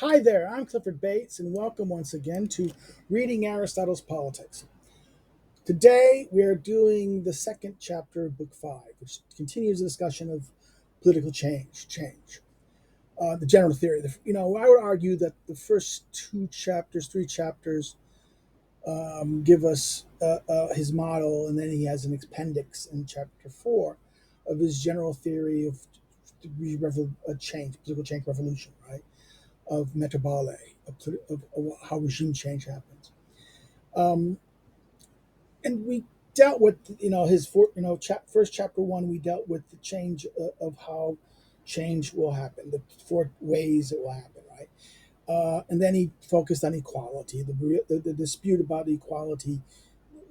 Hi there, I'm Clifford Bates, and welcome once again to Reading Aristotle's Politics. Today we are doing the second chapter of Book 5, which continues the discussion of political change. The general theory. I would argue that the first three chapters, give us his model, and then he has an appendix in chapter 4 of his general theory of political change, revolution, right? Of metabole, of how regime change happens. And we dealt with, first chapter 1, we dealt with the change of how change will happen, the four ways it will happen, right? And then he focused on equality, the dispute about equality,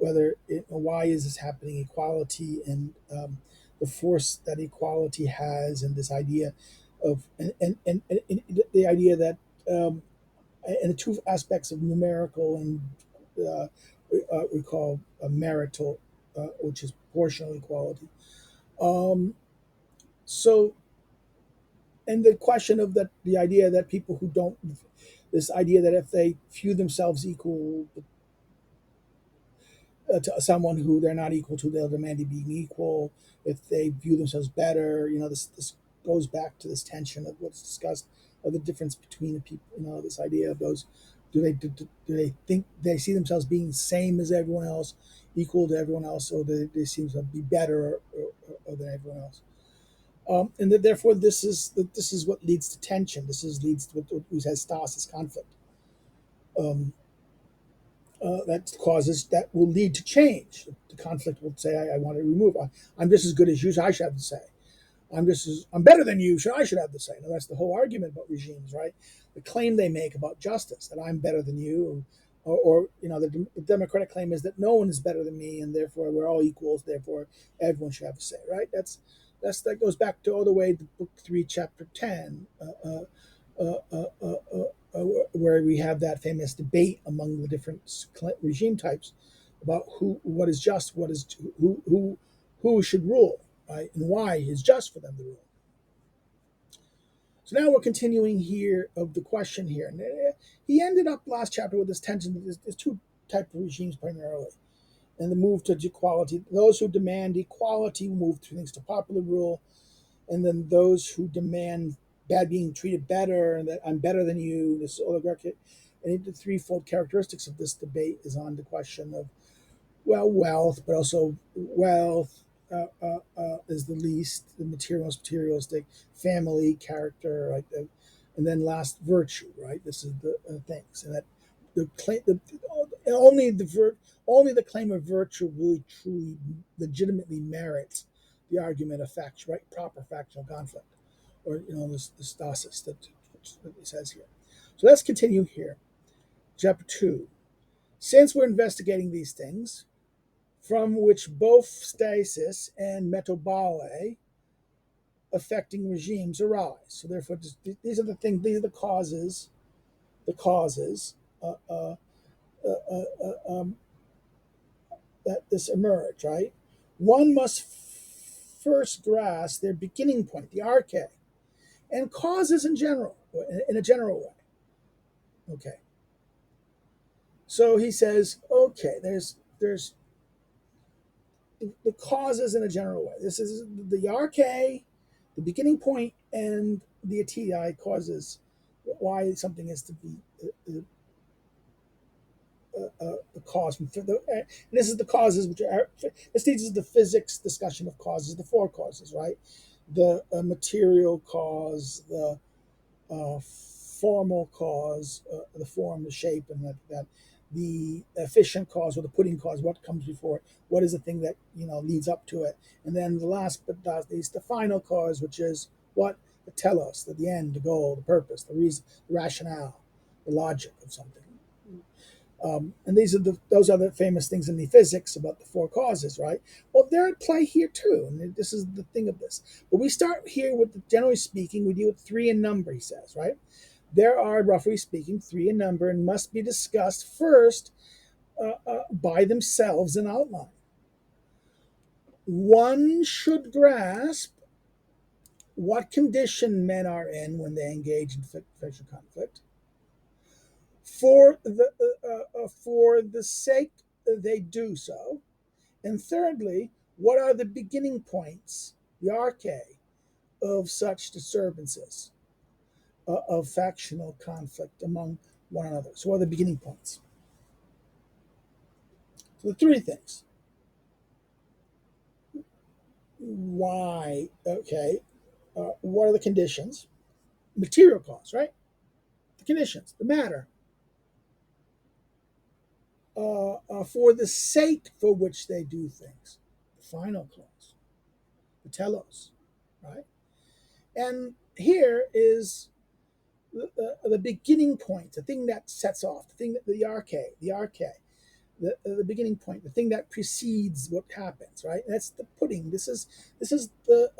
why is this happening, equality, and the force that equality has, and this idea of, and the idea that and the two aspects of numerical and we call marital, which is proportional equality. Um, so, and the question of that, the idea that people who don't, this idea that if they view themselves equal to someone who they're not equal to, they'll demand to be equal. If they view themselves better, this goes back to this tension of what's discussed of the difference between the people. This idea of those, do they think they see themselves being the same as everyone else, equal to everyone else, or they seem to be better or than everyone else? And that therefore this is what leads to tension. Leads to what has stasis, conflict. Um, that will lead to change. The conflict will say, I want to remove. I'm just as good as you, so I should have to say. I'm better than you, so I should have to say. Now that's the whole argument about regimes, right? The claim they make about justice, that I'm better than you, the democratic claim is that no one is better than me, and therefore we're all equals. Therefore, everyone should have a say, right? That goes back to all the way to Book 3, Chapter 10. Where we have that famous debate among the different regime types about what is just, who should rule, right, and why is just for them to rule. So now we're continuing here of the question here, and he ended up last chapter with this tension that there's two types of regimes primarily, and the move to equality. Those who demand equality move to things to popular rule, and then those who demand being treated better, and that I'm better than you, this oligarchic. And the threefold characteristics of this debate is on the question of, wealth, but also wealth is the least, the materialistic, family, character, right? And then last, virtue, right? This is the things, and that the claim, only the claim of virtue really truly legitimately merits the argument of fact, right? Proper factional conflict, or the stasis that it says here. So let's continue here. Chapter 2. Since we're investigating these things, from which both stasis and metabole affecting regimes arise. So therefore, these are the things. These are the causes. The causes uh, uh, uh, that this emerge. Right. One must first grasp their beginning point, the arche, and causes in general, in a general way. Okay. So he says, okay, there's the causes in a general way. This is the arche, the beginning point, and the ati causes why something is to be a cause. And this is the causes, which are, this teaches the physics discussion of causes, the four causes, right? The material cause, the formal cause, the form, the shape, and that the efficient cause or the pudding cause, what comes before it, what is the thing that leads up to it, and then the last but not least, the final cause, which is what, the telos, the end, the goal, the purpose, the reason, the rationale, the logic of something. And those are the famous things in the physics about the four causes, right? Well, they're at play here too, and this is the thing of this. But we start here with, generally speaking, we deal with three in number, he says, right? There are, roughly speaking, three in number and must be discussed first by themselves in outline. One should grasp what condition men are in when they engage in fictional conflict. for the sake they do so. And thirdly, what are the beginning points, the arche, of such disturbances, of factional conflict among one another? So, what are the beginning points? So, the three things. Why? Okay. What are the conditions? Material cause, right? The conditions, the matter, for the sake for which they do things. The final clause, the telos, right? And here is the beginning point, the thing that sets off, the thing that the arche, the beginning point, the thing that precedes what happens, right? That's the pudding. This is the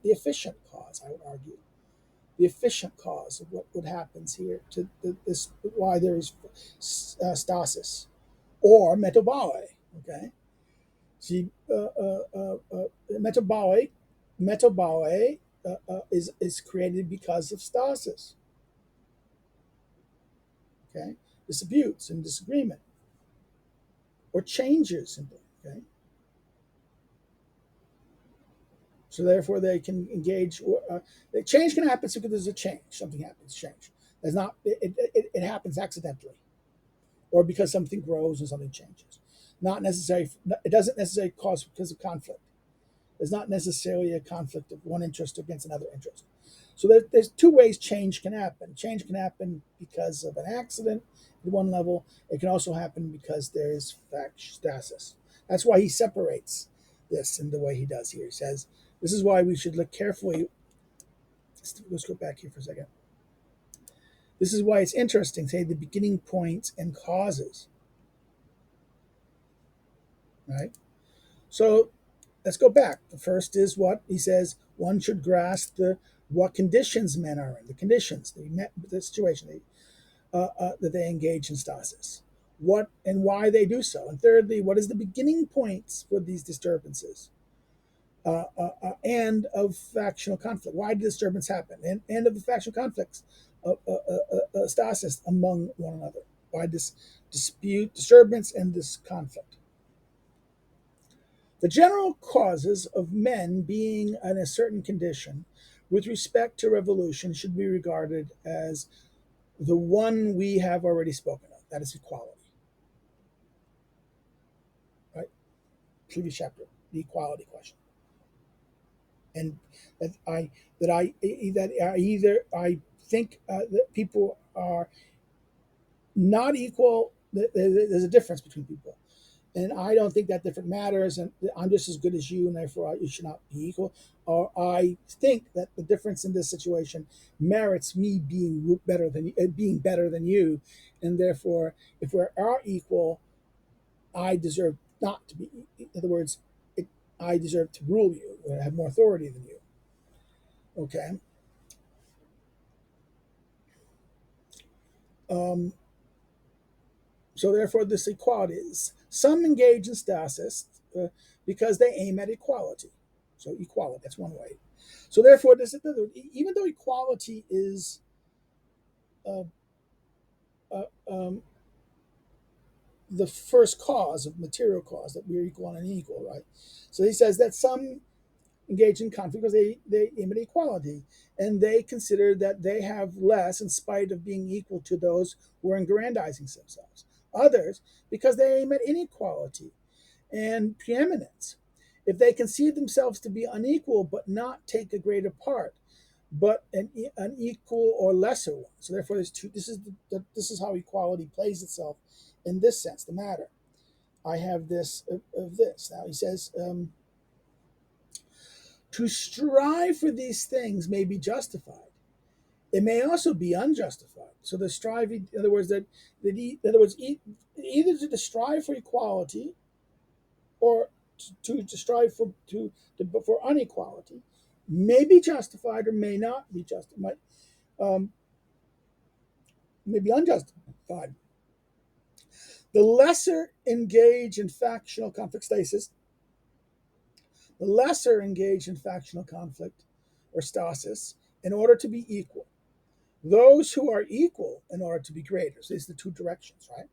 efficient cause, I would argue, the efficient cause of what happens here to this, why there is stasis or metabole. Okay, see, metabole is created because of stasis. Okay, disputes and disagreement or changes simply. Okay, so therefore they can engage. The change can happen because there's a change. Something happens. Change. There's not. It happens accidentally, or because something grows and something changes. Not necessarily. It doesn't necessarily cause because of conflict. There's not necessarily a conflict of one interest against another interest. So there's two ways change can happen. Change can happen because of an accident at one level. It can also happen because there is stasis. That's why he separates this in the way he does here. He says, this is why we should look carefully. Let's go back here for a second. This is why it's interesting, say, the beginning points and causes, right? So let's go back. The first is what he says one should grasp what conditions men are in, the conditions, the situation that they engage in stasis, what and why they do so. And thirdly, what is the beginning points for these disturbances and of factional conflict? Why did disturbance happen? And of the factional conflicts stasis among one another. Why this disturbance, and this conflict? The general causes of men being in a certain condition with respect to revolution should be regarded as the one we have already spoken of, that is equality. Right? Previous chapter, the equality question. And I think that people are not equal. There's a difference between people, and I don't think that different matters, and I'm just as good as you, and therefore you should not be equal. Or I think that the difference in this situation merits me being better than you, and therefore, if we are equal, I deserve not to be. In other words, I deserve to rule you, or have more authority than you. Okay. Um, so therefore, this equality is some engage in stasis because they aim at equality. So equality, that's one way. So therefore, even though equality is uh, uh, um, the first cause of material cause that we're equal and unequal, right? So he says that some engage in conflict because they aim at equality, and they consider that they have less in spite of being equal to those who are aggrandizing themselves. Others, because they aim at inequality and preeminence. If they conceive themselves to be unequal but not take a greater part, but an equal or lesser one. So therefore, there's two. This is how equality plays itself in this sense. The matter. I have this of this. Now he says, to strive for these things may be justified. It may also be unjustified. So the striving, in other words, either to strive for equality or to strive for inequality may be justified or may not be justified. Um, may be unjustified. The lesser engage in factional conflict stasis, the lesser engage in factional conflict or stasis in order to be equal. those who are equal in order to be greater. So these are the two directions, right?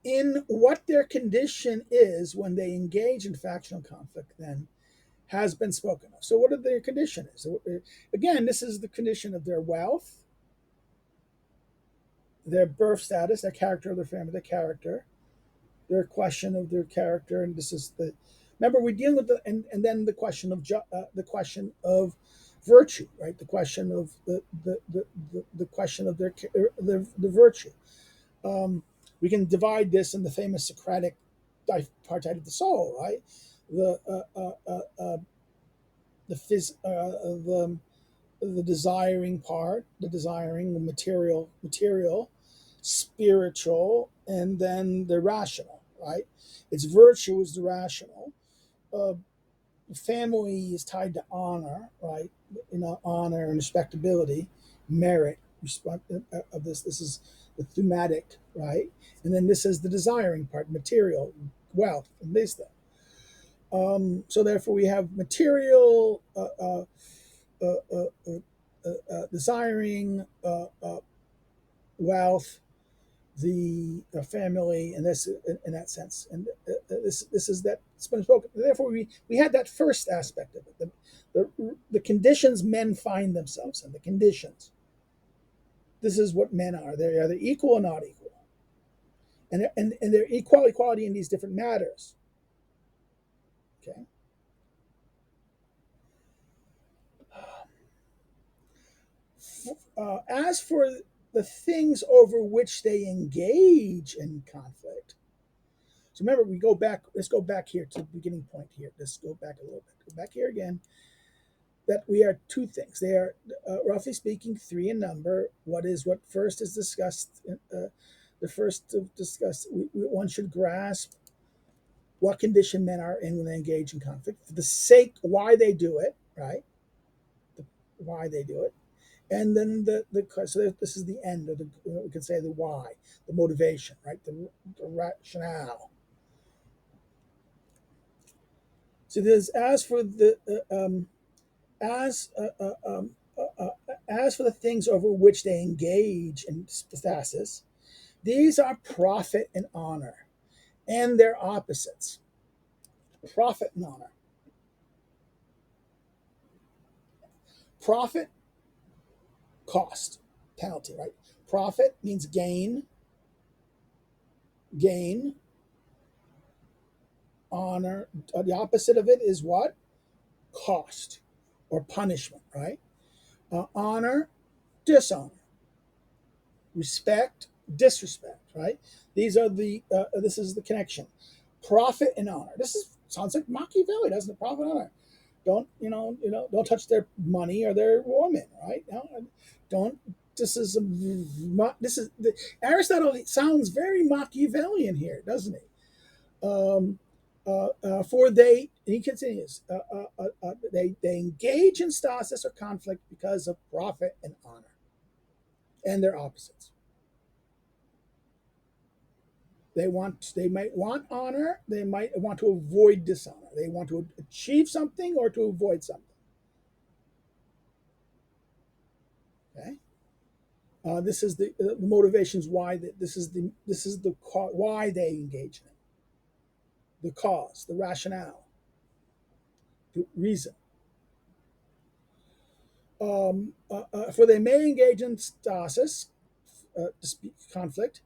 In what their condition is when they engage in factional conflict, then has been spoken of. So, what are their condition is? So, again, this is the condition of their wealth, their birth status, their character of their family, their character, their question of their character, and this is the. Remember, we're dealing with and then the question of virtue, right? The question of the question of the virtue. Um, we can divide this in the famous Socratic tripartite of the soul, right? The the phys, the desiring part, the desiring, the material, spiritual, and then the rational, right? Its virtue is the rational. Uh, Family is tied to honor, right? Honor and respectability, merit, respect of this. This is the thematic, right? And then this is the desiring part, material, wealth, and this stuff. So therefore, we have material, desiring, wealth, the family, and this in that sense, and this is that it's been spoken. Therefore, we had that first aspect of it, the conditions men find themselves in, the conditions. This is what men are. They're either equal or not equal, and they're equality in these different matters. Okay. As for the things over which they engage in conflict. So remember, we go back. Let's go back here to the beginning point here. Let's go back a little bit. Go back here again. That we are two things. They are, roughly speaking, three in number. What first is discussed? The first to discuss. One should grasp what condition men are in when they engage in conflict, for the sake why they do it, right? Why they do it, and then so this is the end of the, we can say, the why, the motivation, right? The rationale. So there's as as for the things over which they engage in stasis, these are profit and honor, and their opposites. Profit and honor. Profit, cost, penalty, right? Profit means gain, gain, honor. The opposite of it is what? Cost or punishment, right? Honor, dishonor. Respect, disrespect, right? These are this is the connection. Profit and honor. This sounds like Machiavelli, doesn't it? Profit and honor. Don't touch their money or their woman, right? Don't. This is Aristotle sounds very Machiavellian here, doesn't he? For they, and he continues, they engage in stasis or conflict because of profit and honor, and their opposites. They might want honor, they might want to avoid dishonor, they want to achieve something or to avoid something. Okay. This is the motivations why this is the why they engage in it, the cause, the rationale, the reason. For they may engage in stasis, conflict,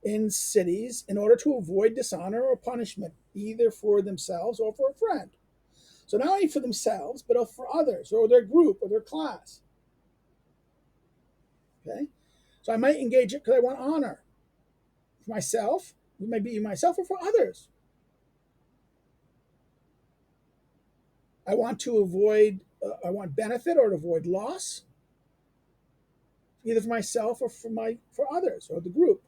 in cities in order to avoid dishonor or punishment, either for themselves or for a friend. So not only for themselves, but for others or their group or their class. Okay, so I might engage it because I want honor for myself. It may be myself or for others. I want to avoid. I want benefit or to avoid loss, either for myself or for others or the group.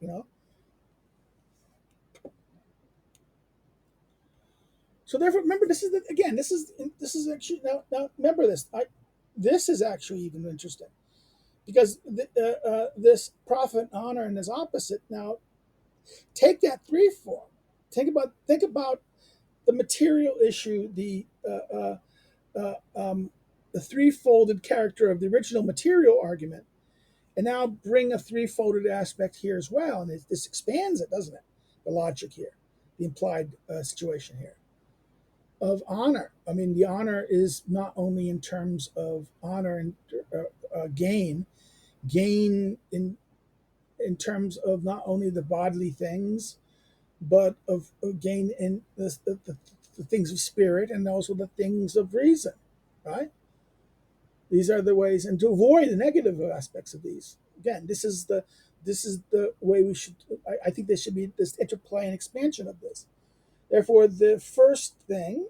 So therefore, remember, this is again. This is actually now. Remember this. This is actually even interesting because this profit, honor, and this opposite. Now, take that three form. Think about the material issue, the threefolded character of the original material argument, and now bring a threefolded aspect here as well. And this expands it, doesn't it? The logic here, the implied situation here of honor. I mean, the honor is not only in terms of honor and gain, gain in terms of not only the bodily things, but of gain in the things of spirit and also the things of reason, right? These are the ways, and to avoid the negative aspects of these. Again, this is the way we should. I think there should be this interplay and expansion of this. Therefore, the first thing,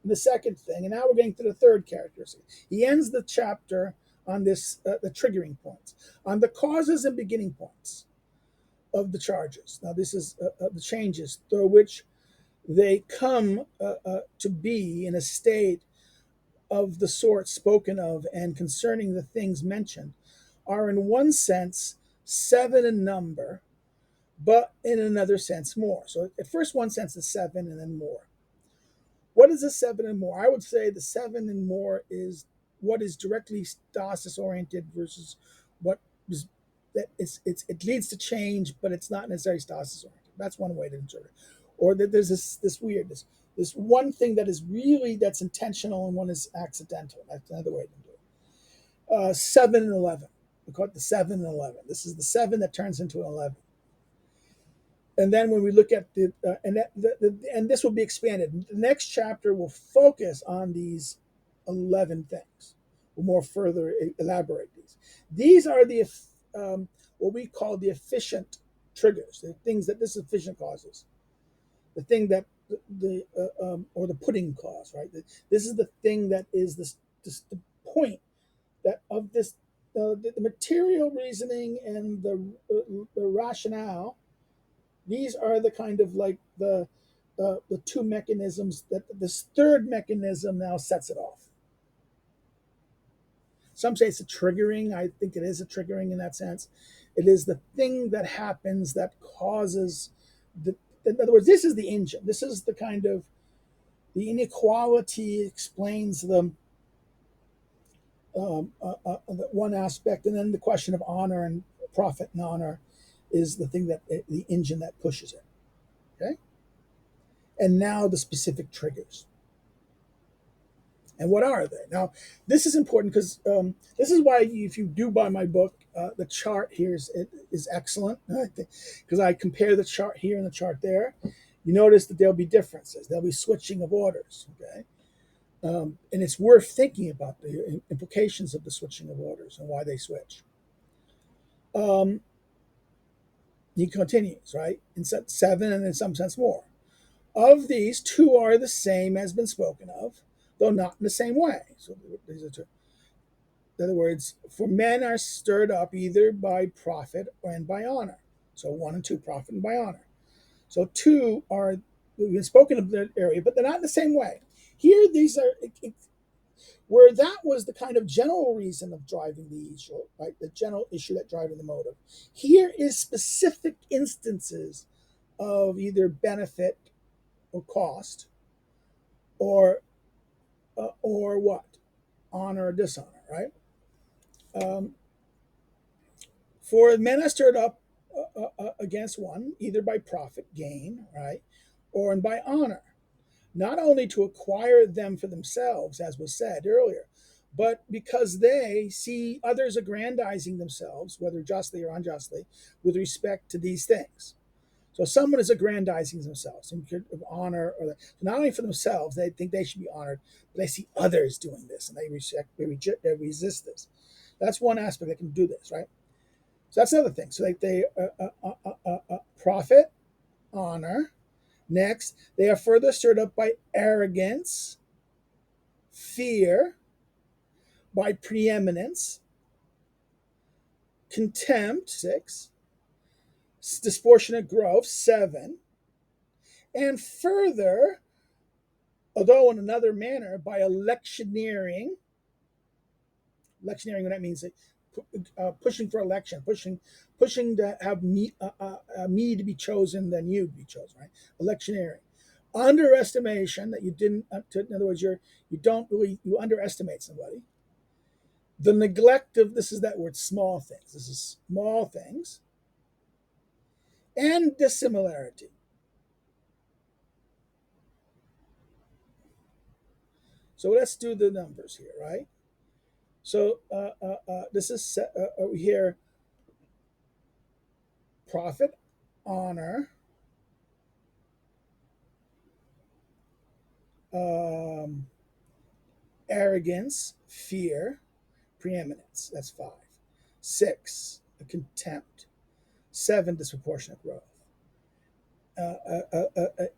the second thing, and now we're getting to the third characteristic. He ends the chapter on this, the triggering points, on the causes and beginning points of the charges. Now, this is the changes through which they come to be in a state of the sort spoken of and concerning the things mentioned are in one sense seven in number, but in another sense more. So at first one sense is seven and then more. What is the seven and more? I would say the seven and more is what is directly stasis oriented versus what is that it leads to change, but it's not necessarily stasis oriented. That's one way to interpret it. Or that there's this weirdness. This one thing that is really that's intentional and one is accidental. That's another way to do it. 7 and 11. We call it the 7 and 11. This is the 7 that turns into an 11. And then when we look at and this will be expanded. The next chapter will focus on these 11 things. We'll more further elaborate these. These are the what we call the efficient triggers, the things that this efficient causes, the thing that or the pudding cause, right? This is the thing that is the point that of this the material reasoning and the rationale. These are the kind of like the two mechanisms that this third mechanism now sets it off. Some say it's a triggering. I think it is a triggering in that sense. It is the thing that happens that causes the. In other words, this is the engine. This is the kind of the inequality explains the one aspect, and then the question of honor and profit and honor is the thing that the engine that pushes it. Okay, and now the specific triggers. And what are they? Now, this is important because this is why if you do buy my book, the chart here is excellent because I compare the chart here and the chart there. You notice that there'll be differences. There'll be switching of orders, okay? And it's worth thinking about the implications of the switching of orders and why they switch. He continues, right? In 7 and in some sense more. Of these, 2 are the same as been spoken of, though not in the same way. So these are 2. In other words, for men are stirred up either by profit and by honor. So 1 and 2, profit and by honor. So 2 are, we've been spoken of that area, but they're not in the same way. Here, these are, where that was the kind of general reason of driving the issue, right? The general issue that driving the motive. Here is specific instances of either benefit or cost, or what, honor or dishonor, right? For men are stirred up against one, either by profit gain, right, or by honor, not only to acquire them for themselves, as was said earlier, but because they see others aggrandizing themselves, whether justly or unjustly, with respect to these things. So someone is aggrandizing themselves in of honor, or not only for themselves, they think they should be honored, but they see others doing this and they resist this. That's one aspect they can do this, right? So that's another thing. So they profit, honor. Next, they are further stirred up by arrogance, fear, by preeminence, contempt, 6, disproportionate growth, 7, and further, although in another manner, by electioneering. Electioneering, what that means, pushing for election, pushing to have me to be chosen than you to be chosen, right? Electioneering. underestimation that you didn't. In other words, you don't really you underestimate somebody. The neglect of this is that word small things. This is small things and dissimilarity. So let's do the numbers here, right? So this is here profit, honor, um, arrogance, fear, preeminence. That's 5. 6, contempt. 7, disproportionate growth.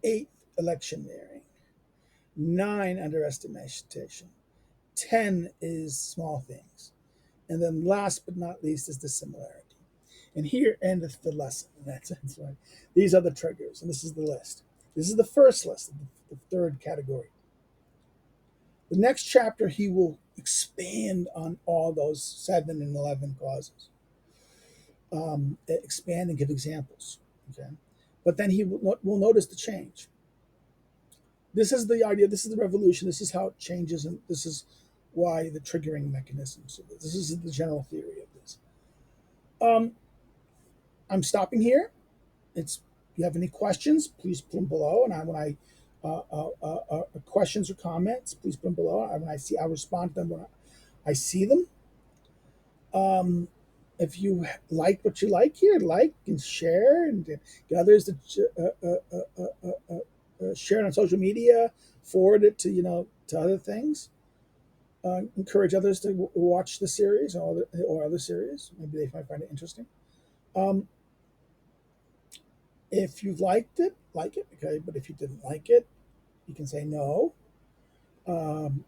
8, electioneering. 9, underestimation. 10 is small things. And then last but not least is dissimilarity. And here endeth the lesson. That's right. These are the triggers, and this is the list. This is the first list, the third category. The next chapter, he will expand on all those 7 and 11 causes, expand and give examples. Okay, but then he will notice the change. This is the idea. This is the revolution. This is how it changes, and this is why the triggering mechanisms. This is the general theory of this. Um, I'm stopping here. It's if you have any questions, please put them below, and when I questions or comments, please put them below. I'll respond to them when I see them. If you like what you like here, like and share, and get others to share it on social media, forward it to to other things. Encourage others to watch the series or other series. Maybe they might find it interesting. Um, if you liked it, like it. Okay, but if you didn't like it, you can say no. Um,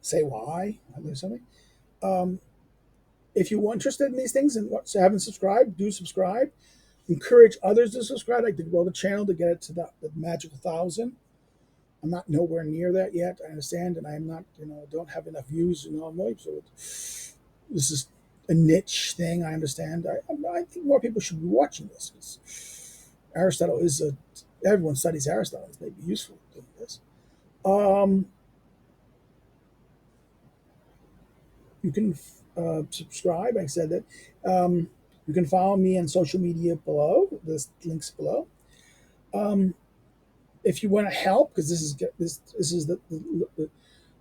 say why. There's something. Um, if you're interested in these things and haven't subscribed, do subscribe. Encourage others to subscribe. Like to grow the channel to get it to the magical 1,000. I'm not nowhere near that yet. I understand, and I'm not, don't have enough views and all that. So this is a niche thing. I understand. I think more people should be watching this because Aristotle is everyone studies Aristotle. It may be useful doing this. Um, you can subscribe. I said that. You can follow me on social media below. The links below. If you want to help, because this is the you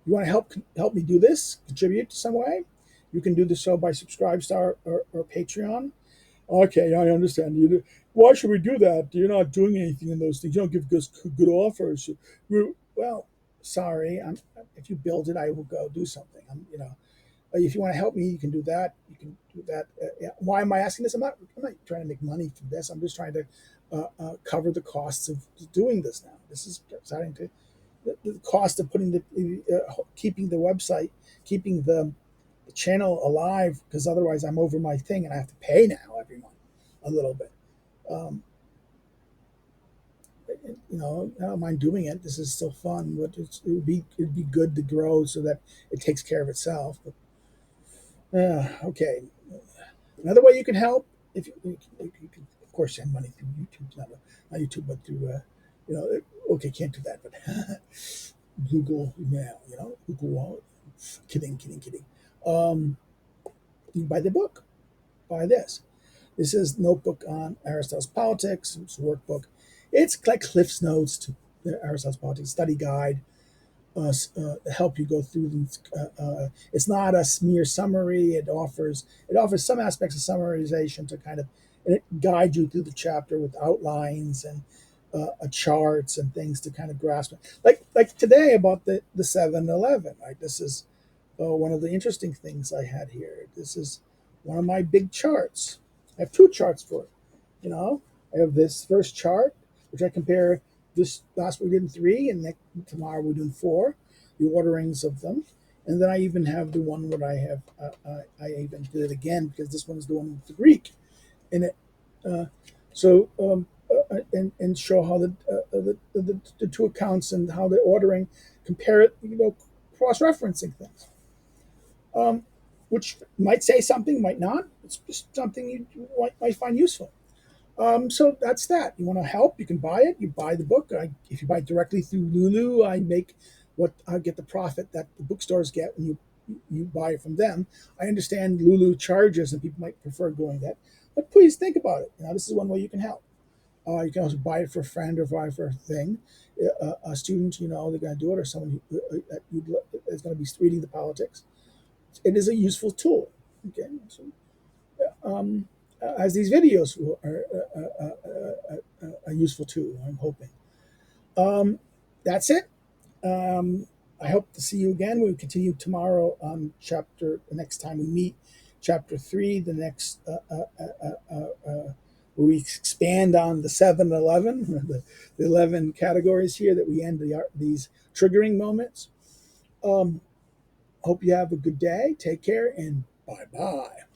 want to help me do this, contribute some way, you can do the so by Subscribestar or Patreon. Okay, I understand. Why should we do that? You're not doing anything in those things. You don't give us good offers. Well, sorry. If you build it, I will go do something. If you want to help me, you can do that. You can do that. Yeah. Why am I asking this? I'm not trying to make money from this. I'm just trying to cover the costs of doing this now. This is starting to the cost of putting keeping the website, keeping the channel alive, because otherwise I'm over my thing and I have to pay now every month a little bit. Um, I don't mind doing it. This is still fun, but it'd be good to grow so that it takes care of itself. But okay, another way you can help you can of course send money through YouTube, not YouTube, but through okay, can't do that, but Google Mail, Google Wallet. Kidding. Um, you can buy the book. Buy this. This is Notebook on Aristotle's Politics. It's a workbook. It's like Cliff's Notes to Aristotle's Politics study guide. Help you go through these. It's not a mere summary. It offers some aspects of summarization to kind of guide you through the chapter with outlines and charts and things to kind of grasp it. Like today about the 7-Eleven. Right. This is one of the interesting things I had here. This is one of my big charts. I have 2 charts for it. I have this first chart, which I compare this last week we did 3, and tomorrow we're doing 4, the orderings of them. And then I even have the one where I have, I even did it again because this one is the one with the Greek in it. So, and show how the 2 accounts and how the ordering, compare it, cross-referencing things. Which might say something, might not. It's just something you might find useful. So that's that. You want to help? You can buy it. You buy the book. If you buy it directly through Lulu, I get the profit that the bookstores get when you buy it from them. I understand Lulu charges, and people might prefer going that, but please think about it. This is one way you can help. You can also buy it for a friend or buy it for a thing. A student, they're going to do it, or someone that is going to be reading the politics. It is a useful tool. Okay, so, as these videos are a useful tool, I'm hoping. That's it. Um, I hope to see you again. We'll continue tomorrow on the next time we meet, chapter 3, the next, where we expand on the 7-11, the 11 categories here that we end these triggering moments. Hope you have a good day. Take care and bye bye.